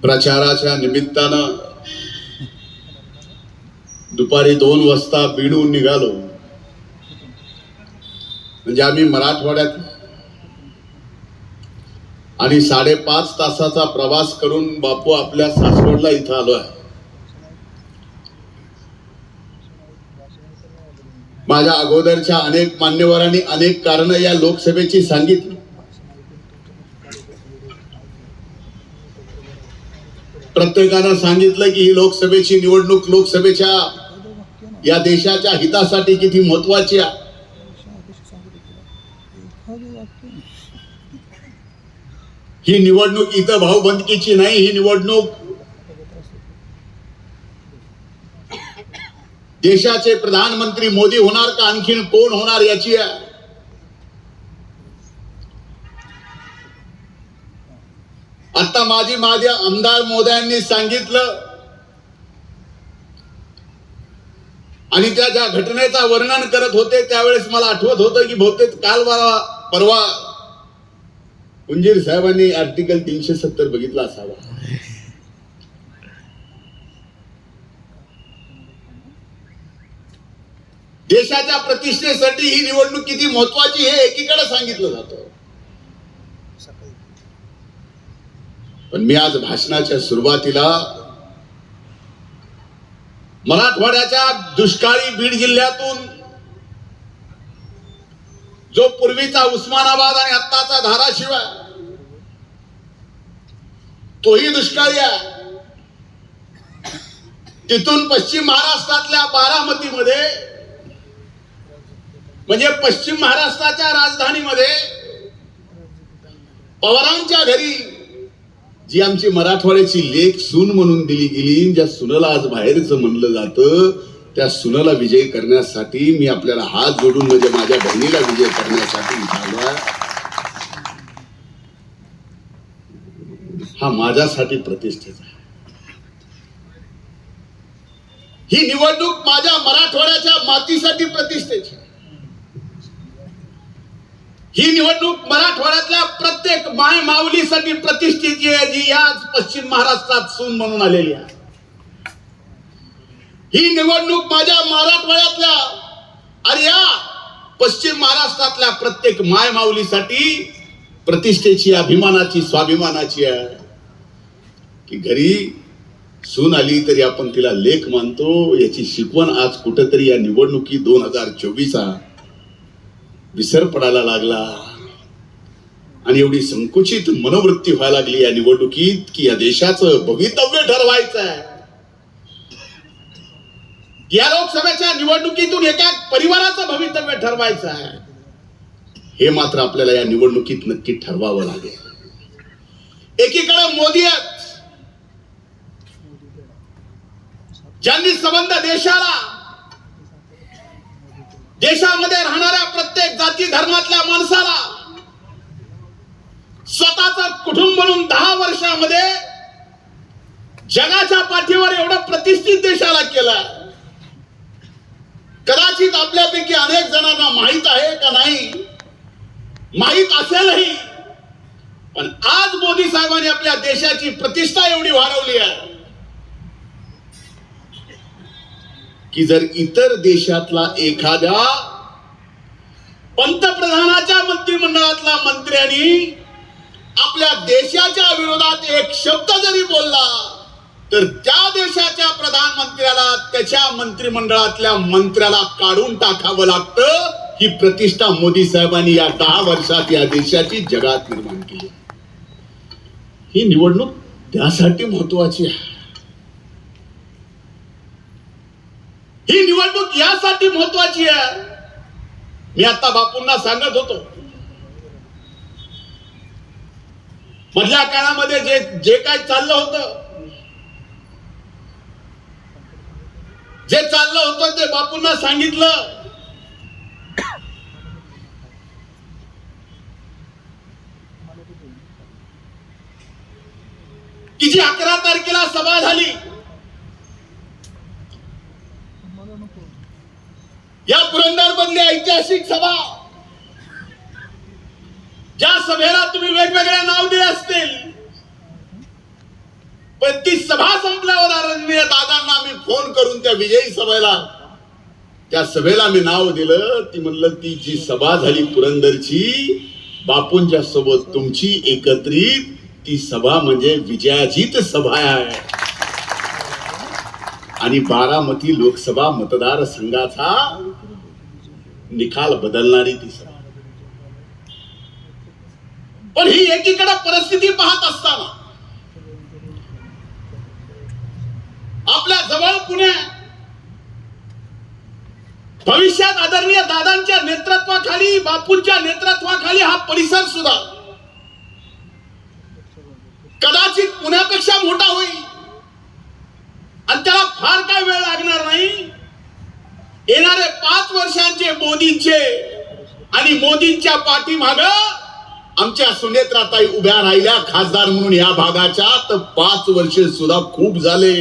प्रचाराच्या निमित्तानं दुपारी 2 वाजता बीडहून निघालो. म्हणजे आम्ही मराठवाड्यात आणि 5.5 तासाचा प्रवास करून बापू आपल्या सासवडला इथं आलो आहे. माझ्या अगोदरच्या अनेक मान्यवरांनी अनेक कारण या लोकसभेची सांगितली. प्रत्येकानं सांगितलं की ही लोकसभेची निवडणूक लोकसभेच्या या देशाच्या हितासाठी किती महत्वाची आहे. ही निवडणूक इथं भाऊबंदकीची नाही, ही निवडणूक देशाचे प्रधानमंत्री मोदी होणार का आणखीन कोण होणार याची आहे. आता माझ्या आमदार महोदयांनी सांगितलं आणि त्या ज्या घटनेचा वर्णन करत होते त्यावेळेस मला आठवत होतं की बहुतेक काल परवा कुंजीर साहेबांनी आर्टिकल 370 बघितला असावा. देशाच्या प्रतिष्ठेसाठी ही निवडणूक किती महत्वाची हे एकीकडे सांगितलं जातं. पण मी आज भाषणाच्या सुरुवातीला मराठवाड्याच्या दुष्काळी बीड जिल्ह्यातून जो पूर्वीचा उस्मानाबाद आणि आत्ताचा धाराशिव आहे तोही दुष्काळी आहे. तिथून पश्चिम महाराष्ट्रातल्या बारामतीमध्ये म्हणजे पश्चिम महाराष्ट्राच्या राजधानीमध्ये पवारांच्या घरी जी आमची मराठवाड्याची लेक सून म्हणून दिली गेली, ज्या सुनेला आज बाहेरचं म्हणलं जातं, त्या सुनेला विजय करण्यासाठी मी आपल्याला हात जोडून म्हणजे माझ्या बहिणीला विजय करण्यासाठी आलोय. हा माझ्यासाठी प्रतिष्ठेचा आहे. ही निवडणूक माझ्या मराठवाड्याच्या मातीसाठी प्रतिष्ठेची आहे. ही निवडणूक मराठवाड्यातल्या प्रत्येक माय माऊलीसाठी प्रतिष्ठेची आहे, जी याच पश्चिम महाराष्ट्रात सून म्हणून आलेली आहे. ही निवडणूक माझ्या मराठवाड्यातल्या आणि या पश्चिम महाराष्ट्रातल्या प्रत्येक माय माऊलीसाठी प्रतिष्ठेची, अभिमानाची, स्वाभिमानाची आहे. की घरी सून आली तरी आपण तिला लेक मानतो, याची शिकवण आज कुठेतरी या निवडणुकी 2024 विसर पडायला लागला आणि एवढी संकुचित मनोवृत्ती व्हायला लागली या निवडणुकीत की या देशाचं भवितव्य ठरवायचं आहे. या लोकसभेच्या निवडणुकीतून एका परिवाराचं भवितव्य ठरवायचं आहे. हे मात्र आपल्याला या निवडणुकीत नक्की ठरवावं लागेल. एकीकडे मोदी आहेत ज्यांनी संबंध देशामध्ये राहणाऱ्या प्रत्येक जाती धर्मातल्या माणसाला स्वतःचं कुटुंब म्हणून 10 वर्षामध्ये जगाच्या पाठीवर एवढं प्रतिष्ठित देशाला केलं. कदाचित आपल्यापैकी अनेक जणांना माहित आहे का नाही, माहित असेलही, पण आज मोदी साहेबांनी आपल्या देशाची प्रतिष्ठा एवढी वाढवली आहे की जर इतर देशातला एखाद्या पंतप्रधानाच्या मंत्रिमंडळातल्या मंत्र्यांनी आपल्या देशाच्या विरोधात एक शब्द जरी बोलला तर त्या देशाच्या प्रधानमंत्र्याला त्याच्या मंत्रिमंडळातल्या मंत्र्याला काढून टाकावं लागतं. ही प्रतिष्ठा मोदी साहेबांनी या 10 वर्षात या देशाची जगात निर्माण केली. ही निवडणूक त्यासाठी महत्वाची आहे. ही निवडणूक यासाठी महत्वाची आहे. मी आता बापूंना सांगत होतो, मधल्या काळामध्ये जे काय चाललं होतं ते बापूंना सांगितलं. की जी 11 तारखेला सभा झाली, या पुरंदर मधली ऐतिहासिक सभा, ज्या सभेला तुम्ही वेगवेगळे नाव दिले असतील, पण ती सभा संपल्यावर आदरणीय दादांना मी फोन करून त्या विजयी सभेला, त्या सभेला मी नाव दिलं. ती म्हणलं ती जी सभा झाली पुरंदरची बापूंच्या सोबत तुमची एकत्रित, ती सभा म्हणजे विजयाजीत सभा आहे. आणि बारामती लोकसभा मतदारसंघाचा निकाल बदलणारी ती सभा. पण ही एकीकडे परिस्थिती पाहत असताना आपल्या जवळ पुणे भविष्यात आदरणीय दादांच्या नेतृत्वाखाली, बापूंच्या नेतृत्वाखाली हा परिसर सुद्धा कदाचित पुण्यापेक्षा मोठा होईल आणि त्याला फार काय वेळ लागणार नाही. येणारे 5 वर्षांचे मोदींचे आणि मोदींच्या पाठीमाग आमच्या सुनेत्राताई उभ्या राहिल्या खासदार म्हणून या भागाच्या, तर 5 वर्षे सुद्धा खूप झाले.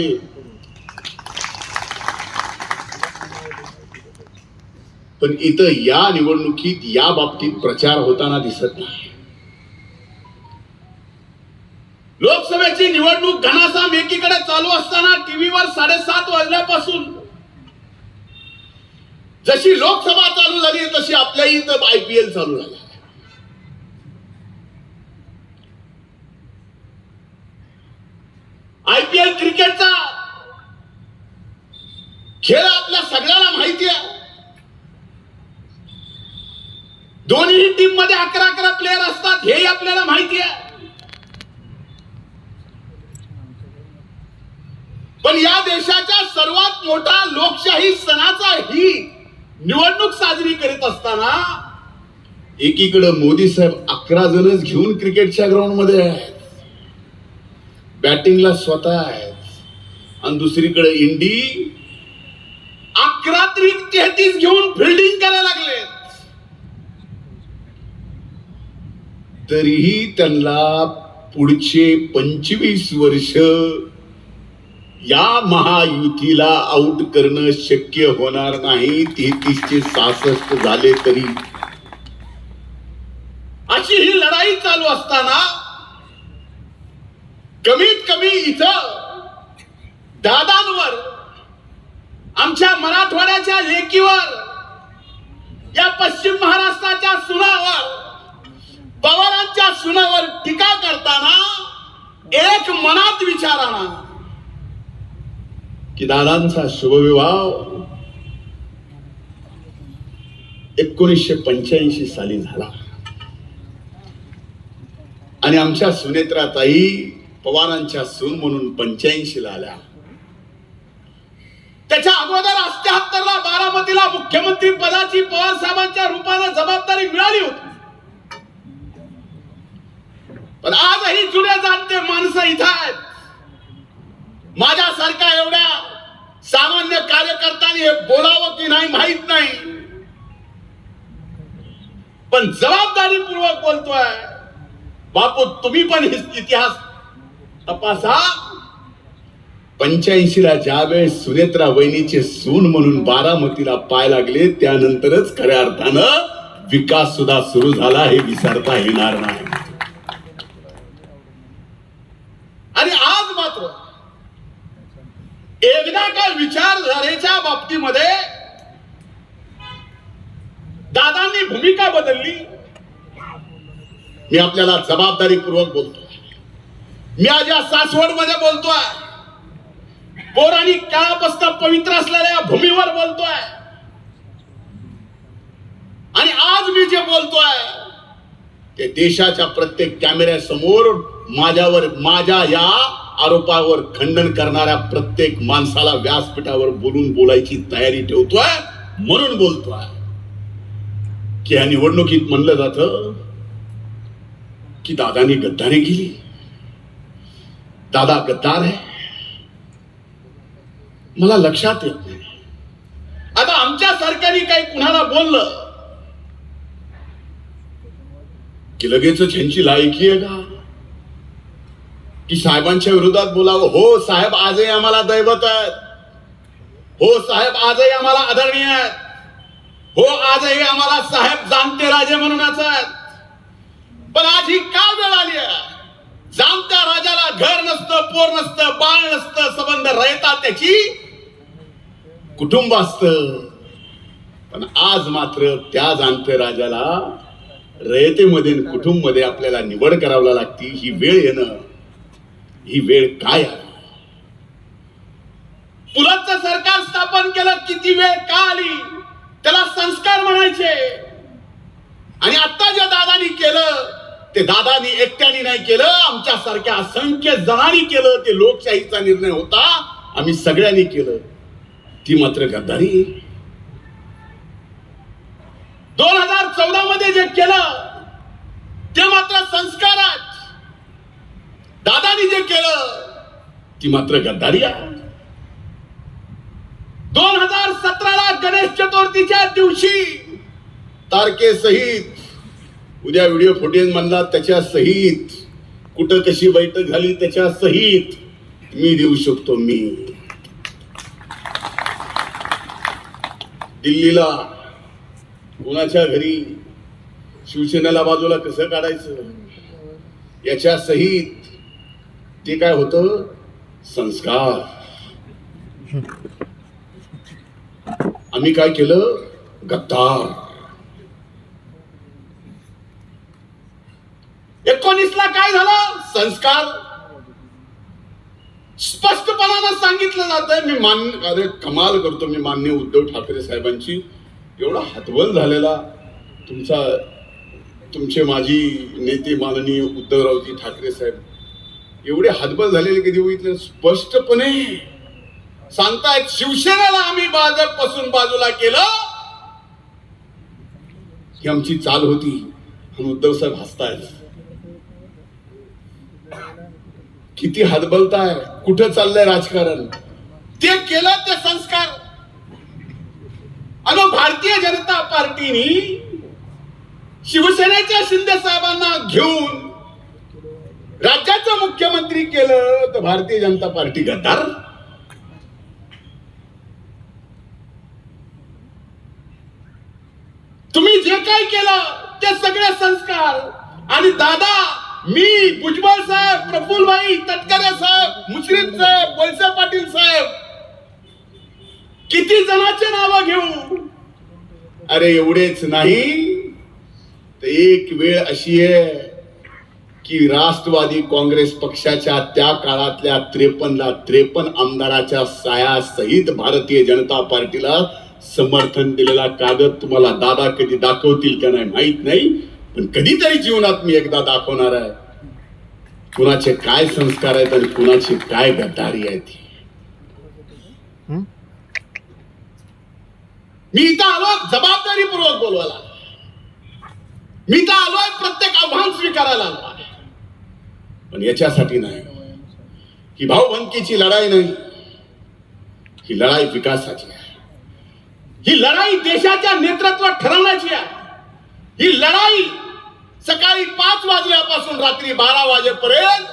पण इथं या निवडणुकीत या बाबतीत प्रचार होताना दिसत नाही. लोकसभेची निवडणूक घणासाम एकीकडे चालू असताना टीव्हीवर 7:30 वाजल्यापासून जशी लोकसभा चालू झाली तशी आपल्या इथं IPL चालू झाला. IPL क्रिकेटचा खेळ आपल्या सगळ्यांना माहिती आहे. दोन्ही टीम मध्ये 11 प्लेयर असतात हे आपल्याला माहिती आहे. पण या देशाच्या सर्वात मोठा लोकशाही सणाचा ही निवडणूक साजरी करीत असताना एकीकडे मोदी साहेब 11 जणच घेऊन क्रिकेटच्या ग्राउंड मध्ये आहेत, बॅटिंगला स्वतः आहेत, आणि दुसरीकडे इंडी 11-33 घेऊन फिल्डिंग करायला लागले. तरीही त्यांना पुढचे 25 वर्ष या महायुतीला आउट करणं शक्य होणार नाही. 33-66 झाले तरी अशी ही लढाई चालू असताना कमीत कमी इथं दादांवर, आमच्या मराठवाड्याच्या लेकीवर, या पश्चिम महाराष्ट्राच्या सुनावर, पवारांच्या सुनावर टीका करताना एक मनात विचार आणा की दादांचा शुभविवाह 1985 साली झाला आणि आमच्या सुनेत्राताई पवारांच्या सून म्हणून 85 ला आल्या. त्याच्या अगोदर 78 ला बारामतीला मुख्यमंत्री पदाची पवार साहेबांच्या रूपाने जबाबदारी मिळाली होती. पण आजही जुने जाणते माणसं इथं आहेत. माझ्यासारख्या एवढ्या सामान्य कार्यकर्त्यांनी हे बोलावं की नाही माहित नाही, पण जबाबदारीपूर्वक बोलतोय. बापू तुम्ही पण इतिहास तपासा. 85 ला ज्यावेळेस सुनेत्रा वहिनीचे सून म्हणून बारामतीला पाय लागले त्यानंतरच खऱ्या अर्थानं विकास सुद्धा सुरू झाला हे विसरता येणार नाही. आणि आज मात्र एकदा का विचारधारेच्या बाबतीमध्ये दादांनी भूमिका बदलली. मी आपल्याला जबाबदारीपूर्वक बोलतोय. मी आज या सासवड मध्ये बोलतोय, पौराणिक काळापासून पवित्र असलेल्या भूमीवर बोलतोय. आणि आज मी जे बोलतोय ते देशाच्या प्रत्येक कॅमेऱ्यासमोर माझ्या या आरोपावर खंडन करणाऱ्या प्रत्येक माणसाला व्यासपीठावर बोलायची तयारी ठेवतोय. म्हणून बोलतोय की या निवडणुकीत म्हणलं जातं की दादानी गद्दारी केली, दादा गद्दार आहे. मला लक्षात येत नाही. आता आमच्या सरकारने काही कुणाला बोललं की लगेच ह्यांची लायकी आहे का की साहेबांच्या विरोधात बोलावं. हो साहेब आजही आम्हाला दैवत आहेत, हो साहेब आजही आम्हाला आदरणीय आहेत, हो आजही आम्हाला साहेब जाणते राजे म्हणूनच आहेत. पण आज ही का वेळ आली आहे जाणत्या राजाला घर नसतं, पोर नसतं, बाळ नसतं, संबंध रयतात त्याची कुटुंब असतं. पण आज मात्र त्या जाणत्या राजाला रयतेमध्ये कुटुंब मध्ये आपल्याला निवड करावी लागती. ही वेळ येणं, ही वेळ काय आहे? पुलतचं सरकार स्थापन केलं, किती वेळ का आली? त्याला संस्कार म्हणायचे. आणि आता जे दादानी केलं ते दादानी एकट्याने नाही केलं, आमच्या सारख्या असंख्य जणांनी केलं. ते लोकशाहीचा निर्णय होता, आम्ही सगळ्यांनी केलं. ती मात्र गद्दारी. 2014 मध्ये जे केलं ते मात्र संस्कारात. दादानी जे केलं ती मात्र गद्दारी आहे. 2017 गणेश चतुर्थीच्या दिवशी तारखेसहित, उद्या व्हिडिओ फुटेज म्हणला त्याच्या सहित, कुठं कशी बैठक झाली त्याच्या सहित मी देऊ शकतो. मी दिल्लीला कोणाच्या घरी शिवसेनेला बाजूला कसं काढायचं याच्या सहित ते काय होतं, संस्कार. आम्ही काय केलं, गद्दार. 19 ला काय झालं, संस्कार. स्पष्टपणानं सांगितलं जातंय. मी मान्य, अरे कमाल करतो मी माननीय उद्धव ठाकरे साहेबांची. एवढा हतबल झालेला तुमचे माजी नेते माननीय उद्धवरावजी ठाकरे साहेब एवढे हतबल झालेले कधी बघितलं? स्पष्टपणे सांगतायत शिवसेनेला आम्ही भाजप पासून बाजूला केलं, ही आमची चाल होती. आणि उद्धव साहेब हसतायत. किती हतबलताय, कुठं चाललंय राजकारण? ते केलं ते संस्कार. आणि भारतीय जनता पार्टीने शिवसेनेच्या शिंदे साहेबांना घेऊन राज्याचं मुख्यमंत्री केलं, तर भारतीय जनता पार्टी गद्दार. तुम्ही जे काय केलं ते सगळे संस्कार. आणि दादा, मी, भुजबळ साहेब, प्रफुल्लभाई तटकरे साहेब, मुश्रीफ साहेब, वळसे पाटील साहेब, किती जणांचे नाव घेऊ? अरे एवढेच नाही तर एक वेळ अशी आहे की राष्ट्रवादी काँग्रेस पक्षाच्या त्या काळातल्या 53 आमदाराच्या सायासहित भारतीय जनता पार्टीला समर्थन दिलेला कागद तुम्हाला दादा कधी दाखवतील का नाही माहित नाही, पण कधीतरी जीवनात मी एकदा दाखवणार आहे कुणाचे काय संस्कार आहेत आणि कुणाची काय गद्दारी आहे ती. मी इथं आलो जबाबदारीपूर्वक बोलवायला. मी इथं आलोय प्रत्येक आव्हान स्वीकारायला आलोय. पण याच्यासाठी नाही, ही भाऊबंदकीची लढाई नाही, ही लढाई विकासाची आहे. ही लढाई देशाच्या नेतृत्व ठरवण्याची आहे. ही लढाई सकाळी 5 वाजल्यापासून रात्री 12 वाजेपर्यंत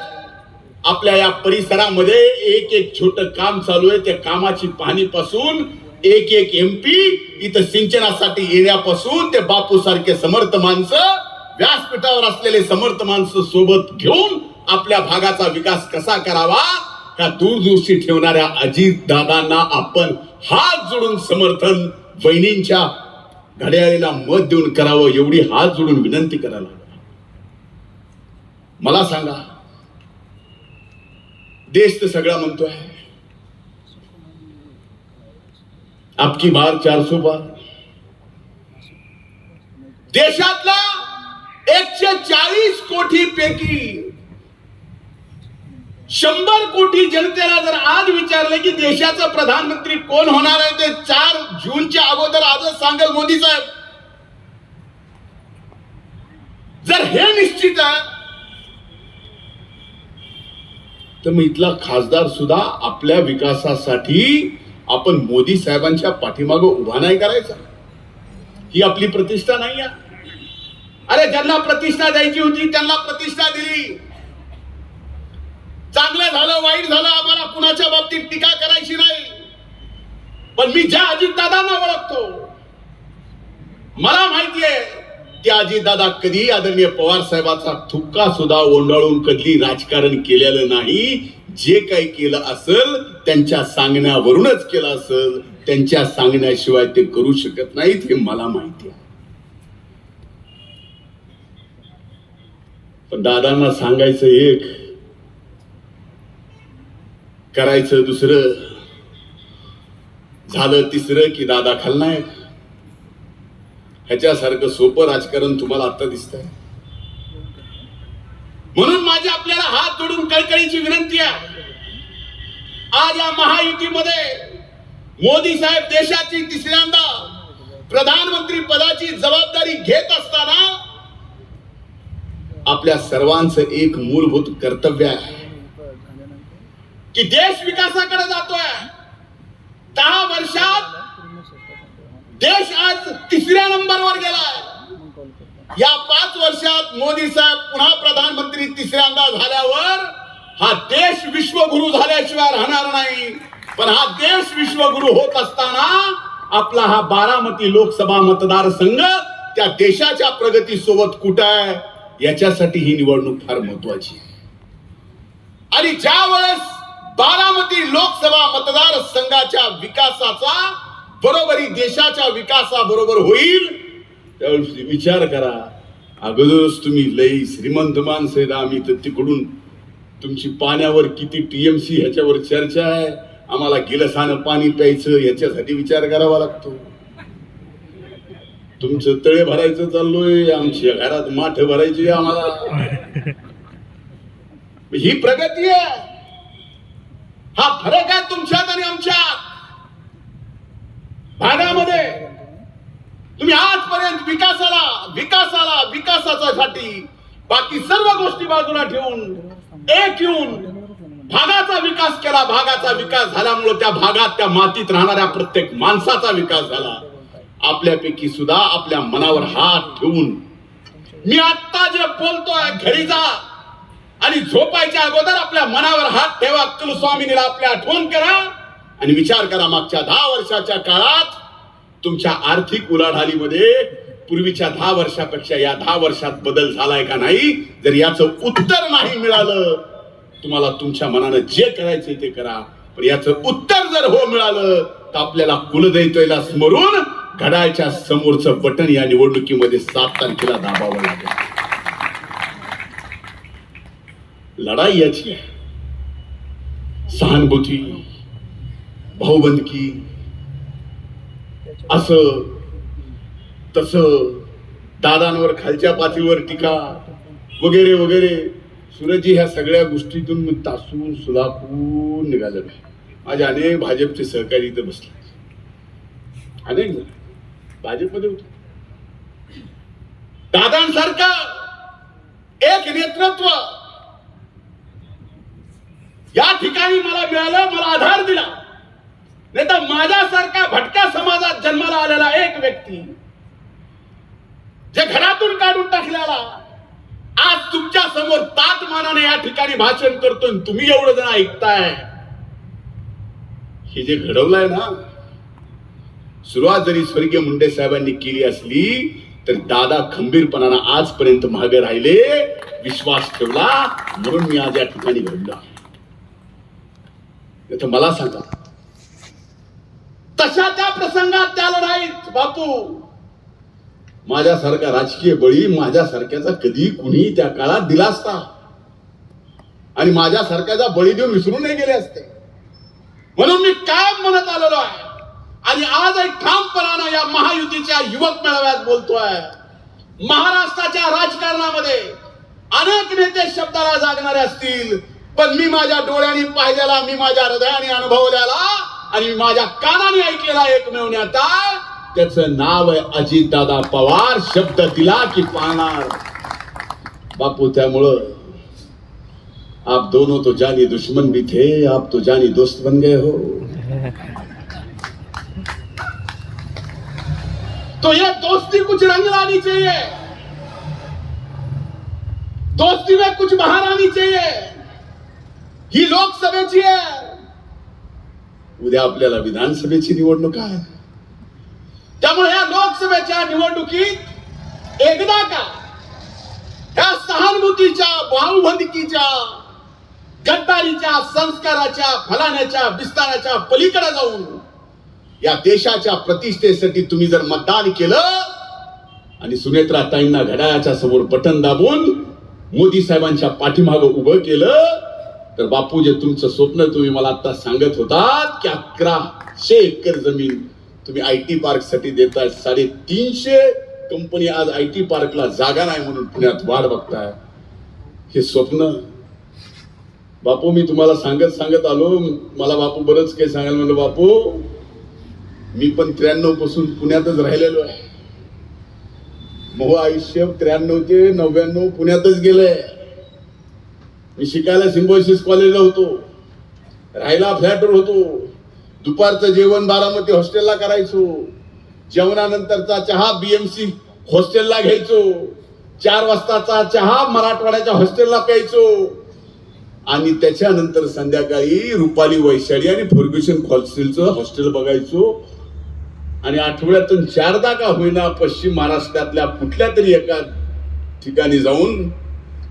आपल्या या परिसरामध्ये एक एक छोटं काम चालू आहे. त्या कामाची पाहणी पासून एक एक MP इथं सिंचनासाठी येण्यापासून ते बापू सारखे समर्थ माणसं, व्यासपीठावर असलेले समर्थ माणसं सोबत घेऊन आपल्या भागाचा विकास कसा करावा या दूरदृष्टी ठेवणाऱ्या अजित दादांना आपण हात जोडून समर्थन, वहिनींच्या घड्याळीला मत देऊन करावं एवढी हात जोडून विनंती करायला. मला सांगा, देश तर सगळा म्हणतोय आपकी बार 400 पार. देशातला 140 कोटी पैकी 100 कोटी जनतेला जर आज विचारलं की देशाचा प्रधानमंत्री कोण होणार आहे, ते 4 जूनच्या अगोदर आजच सांगेल मोदी साहेब. जर हे निश्चित आहे तर मग इथला खासदार सुद्धा आपल्या विकासासाठी आपण मोदी साहेबांच्या पाठीमागे उभा नाही करायचा. ही आपली प्रतिष्ठा नाही आहे. अरे ज्यांना प्रतिष्ठा द्यायची होती त्यांना प्रतिष्ठा दिली. चांगलं झालं वाईट झालं आम्हाला कुणाच्या बाबतीत टीका करायची नाही. पण मी ज्या अजितदादांना ओळखतो, मला माहितीये की अजितदादा कधी आदरणीय पवार साहेबाचा थुक्का सुद्धा ओंडाळून कधी राजकारण केलेलं नाही. जे काही केलं असेल त्यांच्या सांगण्यावरूनच केलं असेल, त्यांच्या सांगण्याशिवाय ते करू शकत नाहीत हे मला माहिती आहे. पण दादांना सांगायचं एक, करायचं दुसरं, झालं तिसरं की दादा खलनायक. ह्याच्यासारखं सोपं राजकारण तुम्हाला आता दिसतंय. म्हणून माझी आपल्याला हात जोडून कळकळीची विनंती आहे. आज या महायुतीमध्ये मोदी साहेब देशाची तिसऱ्यांदा प्रधानमंत्री पदाची जबाबदारी घेत असताना आपल्या सर्वांचं एक मूलभूत कर्तव्य आहे की देश विकासाकडे जातोय. 10 वर्षात देश आज 3ऱ्या नंबरवर गेलाय. या 5 वर्षात मोदी साहेब पुन्हा प्रधानमंत्री तिसऱ्यांदा झाल्यावर हा देश विश्वगुरु झाल्याशिवाय राहणार नाही. पण हा देश विश्वगुरु होत असताना आपला हा बारामती लोकसभा मतदारसंघ त्या देशाच्या प्रगतीसोबत कुठं आहे याच्यासाठी ही निवडणूक फार महत्वाची आहे. आणि ज्या वेळेस बारामती लोकसभा मतदारसंघाच्या विकासाचा बरोबरी देशाच्या विकासाबरोबर होईल त्यावेळेस विचार करा. अगोदरच तुम्ही लई श्रीमंत माणसं आहेत, आम्ही तर तिकडून तुमची पाण्यावर किती टीएमसी ह्याच्यावर चर्चा आहे, आम्हाला गिलसानं पाणी प्यायचं ह्याच्यासाठी विचार करावा लागतो. तुमचं तळे भरायचं चाललोय, आमच्या घरात माठ भरायची आम्हाला. ही प्रगती आहे. हा फरक आहे तुमच्यात आणि आमच्यात. भागामध्ये तुम्ही आजपर्यंत विकासासाठी बाकी सर्व गोष्टी बाजूला ठेवून एक येऊन भागाचा विकास केला. भागाचा विकास झाल्यामुळे त्या भागात त्या मातीत राहणाऱ्या प्रत्येक माणसाचा विकास झाला. आपल्यापैकी सुद्धा आपल्या मनावर हात ठेवून मी आता जे बोलतोय, घरी जा आणि झोपायच्या अगोदर आपल्या मनावर हात ठेवा. कुलस्वामिनीला आपल्या आठवण करा आणि विचार करा मागच्या 10 वर्षाच्या काळात तुमच्या आर्थिक उलाढालीमध्ये पूर्वीच्या 10 वर्षापेक्षा या 10 वर्षात बदल झालाय का नाही. जर याचं उत्तर नाही मिळालं, तुम्हाला तुमच्या मनानं जे करायचं ते करा. पण याचं उत्तर जर हो मिळालं तर आपल्याला कुलदैवतेला स्मरून घड्याळच्या समोरचं बटन या निवडणुकीमध्ये 7 तारखेला दाबावं लागेल. लढाई याची आहे. सहानुभूती, भाऊबंदकी, असं तसं, दादांवर खालच्या पातळीवर टीका वगैरे वगैरे. सूरजजी ह्या सगळ्या गोष्टीतून मी तासून सुलाखून निघालं नाही. माझे अनेक भाजपचे सहकारी इथं बसले, अनेक जण भाजपमध्ये होते. दादांसारखं एक नेतृत्व या ठिकाणी मला मिळालं, मला आधार दिला. नाही तर माझ्यासारख्या भटक्या समाजात जन्माला आलेला एक व्यक्ती जे घरातून काढून टाकलेला आज तुमच्या समोर ताटमानाने या ठिकाणी भाषण करतोय, तुम्ही एवढं जण ऐकताय. हे जे घडवलंय ना, सुरुवात जरी स्वर्गीय मुंडे साहेबांनी केली असली तर दादा खंबीरपणानं आजपर्यंत मागे राहिले, विश्वास ठेवला, म्हणून मी आज या ठिकाणी घडलो. तर मला सांगा, तशा त्या प्रसंगात त्या लढाईत बापू माझ्यासारखा राजकीय बळी माझ्यासारख्याचा कधी कुणी त्या काळात दिला असता आणि माझ्यासारख्याचा बळी देऊन विसरून नाही गेले असते. म्हणून मी कायम म्हणत आलेलो आहे आणि आज एक ठामपणानं या महायुतीच्या युवक मेळाव्यात बोलतोय. महाराष्ट्राच्या राजकारणामध्ये अनेक नेते शब्दाला जागणारे असतील, पण मी माझ्या डोळ्यांनी पाहिलेला, मी माझ्या हृदयाने अनुभवलेला आणि माझ्या कानाने ऐकलेला एकमेव नेता, त्याचं नाव आहे अजितदादा पवार. शब्द दिला की पाहणार बापू. त्यामुळं आप दोनों तो जानी दुश्मन भी थे, आप तो जानी दोस्त बन गए हो. तो ये दोस्ती कुछ रंग लानी चाहिए, दोस्ती में कुछ बाहर आनी चाहिए. ही लोकसभेची आहे, उद्या आपल्याला विधानसभेची निवडणूक आहे. त्यामुळे या लोकसभेच्या निवडणुकीत एकदा का ह्या सहानुभूतीच्या, भावबंदकीच्या, गद्दारीच्या, संस्काराच्या, फलाण्याच्या, बिस्ताराच्या पलीकडे जाऊन या देशाच्या प्रतिष्ठेसाठी तुम्ही जर मतदान केलं आणि सुनेत्राताईंना घड्याळाच्या समोर बटन दाबून मोदी साहेबांच्या पाठीमागं उभं केलं, तर बापू, जे तुमचं स्वप्न तुम्ही मला आता सांगत होतात की 1100 एकर जमीन तुम्ही IT पार्क साठी देताय, 350 कंपनी आज IT पार्कला जागा नाही म्हणून पुण्यात वाट बघताय, हे स्वप्न बापू मी तुम्हाला सांगत आलो. मला बापू बरंच काही सांगायला म्हणलं, बापू मी पण 93 पासून पुण्यातच राहिलेलो आहे. मग आयुष्य 93 ते 99 पुण्यातच गेलंय. मी शिकायला सिम्बॉयसिस कॉलेजला होतो, राहायला फ्लॅटवर होतो, दुपारचं जेवण बारामती हॉस्टेलला करायचो, जेवणानंतरचा चहा BMC हॉस्टेलला घ्यायचो, 4 वाजताचा चहा मराठवाड्याच्या हॉस्टेलला प्यायचो आणि त्याच्यानंतर संध्याकाळी रुपाली वैशाली आणि फर्ग्युसन हॉस्टेलचं हॉस्टेल बघायचो आणि आठवड्यातून 4दा का होईना पश्चिम महाराष्ट्रातल्या कुठल्या तरी एका ठिकाणी जाऊन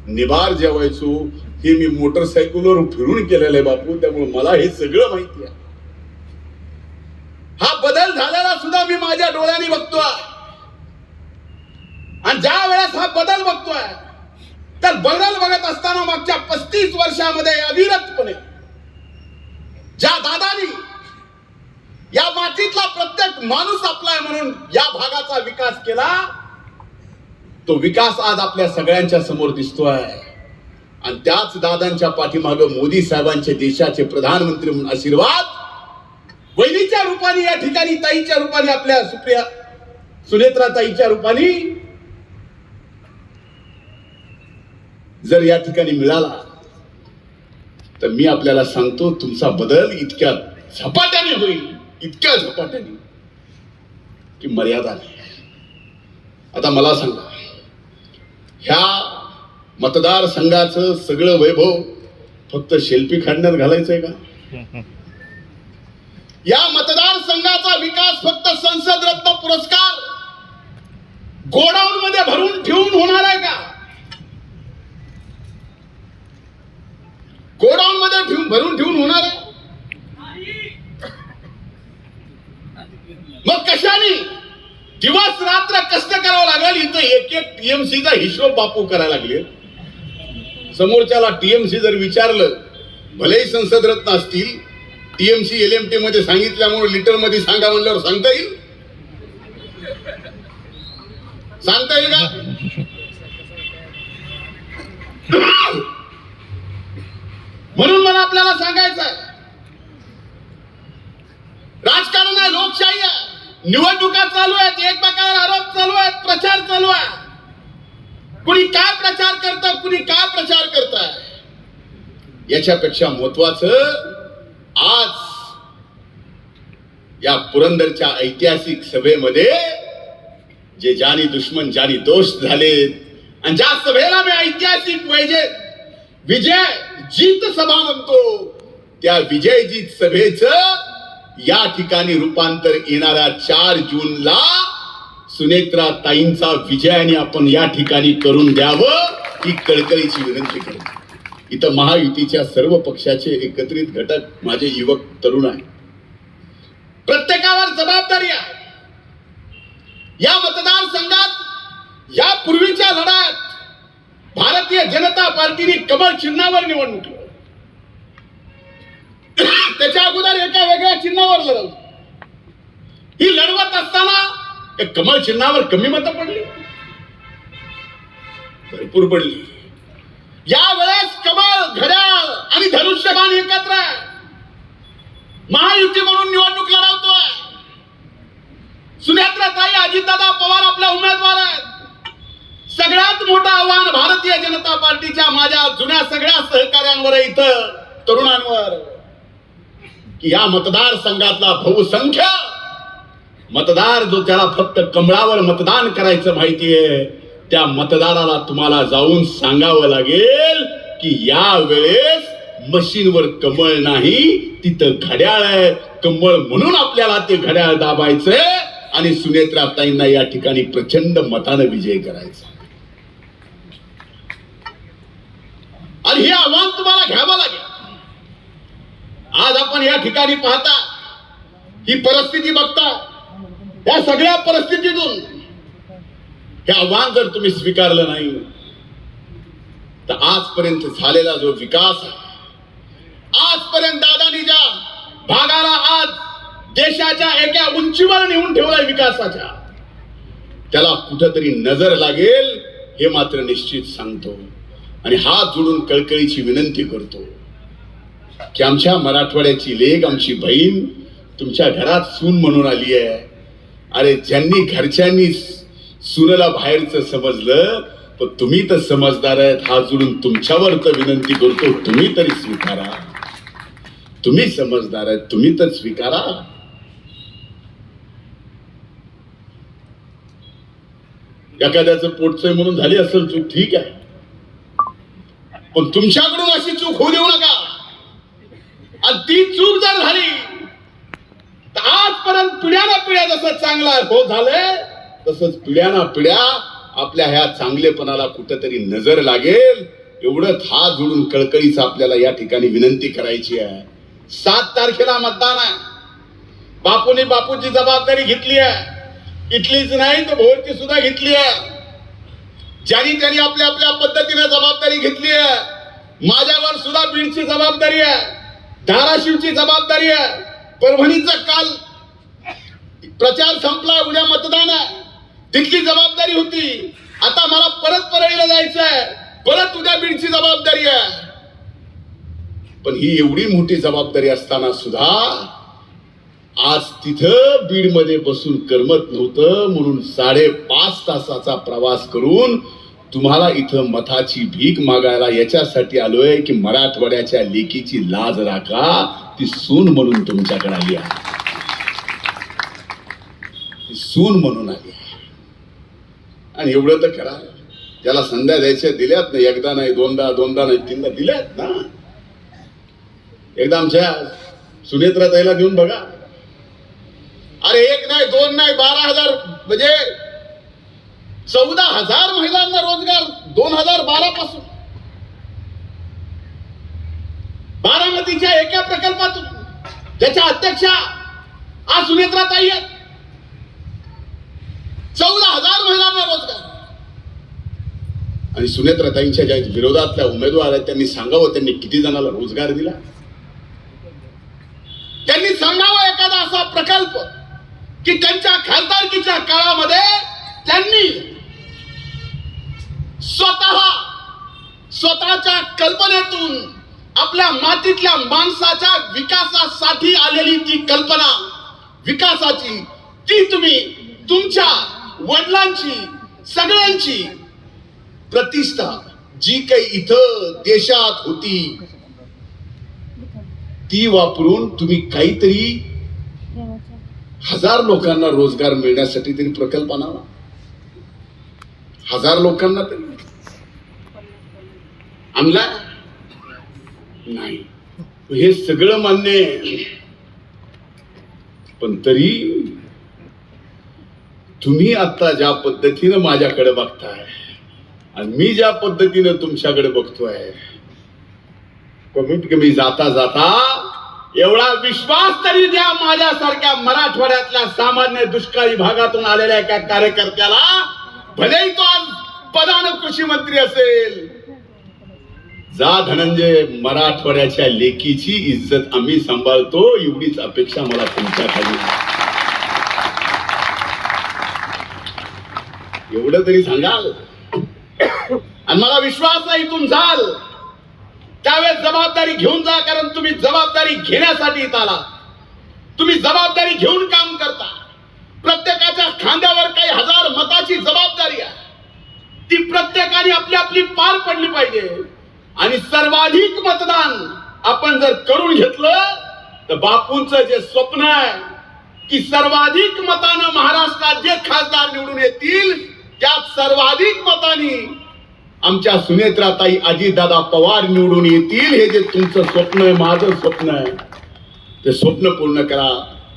निबार जेवायचो. हे मी मोटरसायकलवर फिरून केलेलं आहे बापू, त्यामुळे मला हे सगळं माहिती आहे. हा बदल झालेला सुद्धा मी माझ्या डोळ्यांनी बघतोय आणि ज्या वेळेस हा बदल बघतोय तर बदल बघत असताना मागच्या 35 वर्षामध्ये अविरतपणे ज्या दादानी या मातीतला प्रत्येक माणूस आपला म्हणून या भागाचा विकास केला, तो विकास आज आपल्या सगळ्यांच्या समोर दिसतोय. आणि त्याच दादांच्या पाठीमागे मोदी साहेबांचे देशाचे प्रधानमंत्री म्हणून आशीर्वाद वहिनीच्या रूपाने या ठिकाणी, ताईच्या रूपाने, आपल्या सुनेत्रा ताईच्या रूपाने जर या ठिकाणी मिळाला तर मी आपल्याला सांगतो, तुमचा बदल इतक्या झपाट्याने होईल, इतक्या झपाट्याने की मर्यादा नाही. आता मला सांगा, ह्या मतदारसंघाचं सगळं वैभव फक्त शेल्फी काढण्यात घालायचंय का? या मतदारसंघाचा विकास फक्त संसद रत्न पुरस्कार गोडाऊन मध्ये भरून ठेवून होणार आहे का? गोडाऊन मध्ये भरून ठेवून होणार आहे? मग कशाने दिवस रात्र कष्ट करावं लागेल? इथं एक TMCचा हिशोब बापू करायला लागले. समोरच्याला TMC जर विचारलं, भलेही संसद रत्न असतील, TMC LMT मध्ये सांगितल्यामुळे लिटर मध्ये सांगा म्हणल्यावर सांगता येईल? सांगता येईल का? म्हणून मला आपल्याला सांगायचं आहे, राजकारण आहे, लोकशाही आहे, निवडणुका चालू आहेत, एकमेकांवर आरोप चालू आहेत, प्रचार चालू आहे. कुणी काय प्रचार करतं, कुणी काय प्रचार करत आहे, याच्यापेक्षा महत्वाचं आज या पुरंदरच्या ऐतिहासिक सभेमध्ये जे जानी दुश्मन जानी दोस्त झालेत आणि ज्या सभेला मी ऐतिहासिक विजय जीत सभा म्हणतो, त्या विजयजीत सभेचं या ठिकाणी रूपांतर येणाऱ्या 4 जूनला सुनेत्रा ताईंचा विजयाने आपण या ठिकाणी करून द्यावं, ही कळकळीची विनंती करतो. इथं महायुतीच्या सर्व पक्षाचे एकत्रित घटक माझे युवक तरुण आहेत. प्रत्येकावर जबाबदारी आहे. या मतदारसंघात या पूर्वीच्या लढ्यात भारतीय जनता पार्टीने कमळ चिन्हावर निवडणूक लढवली. त्याच्या अगोदर एका वेगळ्या चिन्हावर लढवली. ही लढवत असताना कमळ चिन्हावर कमी मतं पडली, भरपूर पडली. या वेळेस कमळ, घड्याळ आणि धनुष्यबाण एकत्र आहे. महायुती म्हणून निवडणूक लढवतोय. सुनेत्राताई, अजितदादा पवार आपल्या उमेदवार आहेत. सगळ्यात मोठं आव्हान भारतीय जनता पार्टीच्या माझ्या जुन्या सगळ्या सहकार्यांवर, इथं तरुणांवर, की या मतदारसंघातला बहुसंख्य मतदार जो त्याला फक्त कमळावर मतदान करायचं माहितीये, त्या मतदाराला तुम्हाला जाऊन सांगावं लागेल की या वेळेस मशीनवर कमळ नाही, तिथं घड्याळ आहे. कमळ म्हणून आपल्याला ते घड्याळ दाबायचंय आणि सुनेत्राताईंना या ठिकाणी प्रचंड मतानं विजय करायचा. आणि हे आव्हान तुम्हाला घ्यावं लागेल. आज आपण या ठिकाणी पाहता, ही परिस्थिती बघता, या सगळ्या परिस्थितीतून हे आव्हान जर तुम्ही स्वीकारलं नाही तर आजपर्यंत झालेला जो विकास आहे, आजपर्यंत दादानी ज्या भागाला आज देशाच्या एका उंचीवर नेऊन ठेवलाय विकासाच्या, त्याला कुठंतरी नजर लागेल हे मात्र निश्चित सांगतो. आणि हात जोडून कळकळीची विनंती करतो की आमच्या मराठवाड्याची लेक, आमची बहीण तुमच्या घरात सून म्हणून आली आहे. अरे ज्यांनी घरच्यांनी सुनेला बाहेरचं समजलं, पण तुम्ही तर समजदार आहेत. हात जोडून तुमच्यावर तर विनंती करतो, तुम्ही तरी स्वीकारा. तुम्ही समजदार आहेत, तुम्ही तर स्वीकारा. एखाद्याचं पोटचंय म्हणून झाली असेल चूक, ठीक आहे, पण तुमच्याकडून अशी चूक होऊ देऊ नका. आणि ती चूक जर झाली तर आजपर्यंत पिढ्याना पिढ्या जसं चांगला हो झालंय, तसंच पिढ्याना पिढ्या आपल्या ह्या चांगलेपणाला कुठेतरी नजर लागेल. एवढंच हात जोडून कळकळीचं आपल्याला या ठिकाणी विनंती करायची आहे. 7 तारखेला मतदान आहे. बापूंनी बापूची जबाबदारी घेतली आहे. इथलीच नाही तर भोरची सुद्धा घेतली आहे. ज्यांनी त्यांनी आपल्या आपल्या पद्धतीने जबाबदारी घेतली आहे. माझ्यावर सुद्धा बीडची जबाबदारी आहे, धाराशिवची जबाबदारी आहे. परभणीचा काल प्रचार संपला, उद्या मतदान आहे, तिथली जबाबदारी होती. आता मला परत परळीला जायचं आहे, परत उद्या बीडची जबाबदारी आहे. पण ही एवढी मोठी जबाबदारी असताना सुद्धा आज तिथं बीडमध्ये बसून करमत नव्हतं, म्हणून 5.5 तासाचा प्रवास करून तुम्हाला इथं मताची भीक मागायला याच्यासाठी आलोय की मराठवाड्याच्या लेकीची लाज राखा. ती सून म्हणून तुमच्याकडे आली आहे, ती सून म्हणून आली आहे. आणि एवढं तर करा, ज्याला संध्या द्यायच्या दिल्यात ना, एकदा नाही दोनदा, दोनदा नाही तीनदा दिल्यात ना. एकदा आमच्या सुनेत्राताईला देऊन बघा. अरे 1 नाही 2 नाही 12,000 म्हणजे 14,000 महिलांना रोजगार 2012 पासून बारामतीच्या एका प्रकल्पातून, ज्याच्या अध्यक्षा आज सुनेत्राताई आहेत. 14,000 महिलांना रोजगार. आणि सुनेत्राताईंच्या ज्या विरोधातल्या उमेदवार आहेत त्यांनी सांगावं त्यांनी किती जणांना रोजगार दिला. त्यांनी सांगावं एखादा असा प्रकल्प की त्यांच्या खासदारकीच्या काळामध्ये त्यांनी स्वतःच्या कल्पनेतून आपल्या मातीतल्या माणसाच्या विकासासाठी आलेली ती कल्पना विकासाची, ती तुम्ही तुमच्या वडिलांची सगळ्यांची प्रतिष्ठा जी काही इथं देशात होती ती वापरून तुम्ही काहीतरी 1000 लोकांना रोजगार मिळण्यासाठी तरी प्रकल्प आणावा. 1000 लोकांना तरी आणला नाही. हे सगळं मान्य आहे, पण तरी तुम्ही आता ज्या पद्धतीनं माझ्याकडे बघताय आणि मी ज्या पद्धतीनं तुमच्याकडे बघतोय, कमीत कमी जाता जाता एवढा विश्वास तरी द्या माझ्यासारख्या मराठवाड्यातल्या सामान्य दुष्काळी भागातून आलेल्या एका कार्यकर्त्याला, भलेही तो आज पदानं कृषी मंत्री असेल. जा धनंजय, मराठवाड्याच्या लेकीची इज्जत आम्ही सांभाळतो, एवढीच अपेक्षा मला तुमच्याकडून. एवढं तरी सांगाल. आणि मला विश्वास आहे इथून जाल त्यावेळेस जबाबदारी घेऊन जा, कारण तुम्ही जबाबदारी घेण्यासाठी इथं आला. तुम्ही जबाबदारी घेऊन काम करता. प्रत्येकाच्या खांद्यावर काही 1000 मताची जबाबदारी आहे, ती प्रत्येकाने आपली आपली पार पडली पाहिजे. आणि सर्वाधिक मतदान आपण जर करून घेतलं तर बापूंचं जे स्वप्न आहे की सर्वाधिक मतानं महाराष्ट्रात जे खासदार निवडून येतील त्यात सर्वाधिक मतांनी आमच्या सुनेत्राताई अजितदादा पवार निवडून येतील. हे जे तुमचं स्वप्न आहे, माझं स्वप्न आहे, ते स्वप्न पूर्ण करा.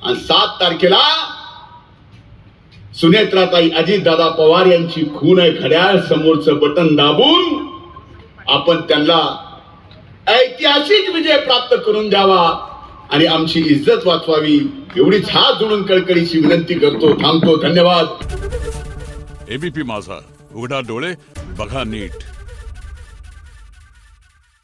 आणि 7 तारखेला सुनेत्राताई अजितदादा पवार यांची खून आहे घड्याळ समोरचं बटन दाबून आपण त्यांना ऐतिहासिक विजय प्राप्त करून द्यावा आणि आमची इज्जत वाचवावी एवढीच हात जोडून कळकळीची विनंती करतो. थांबतो. धन्यवाद. एबीपी माझा, उघडा डोळे बघा नीट.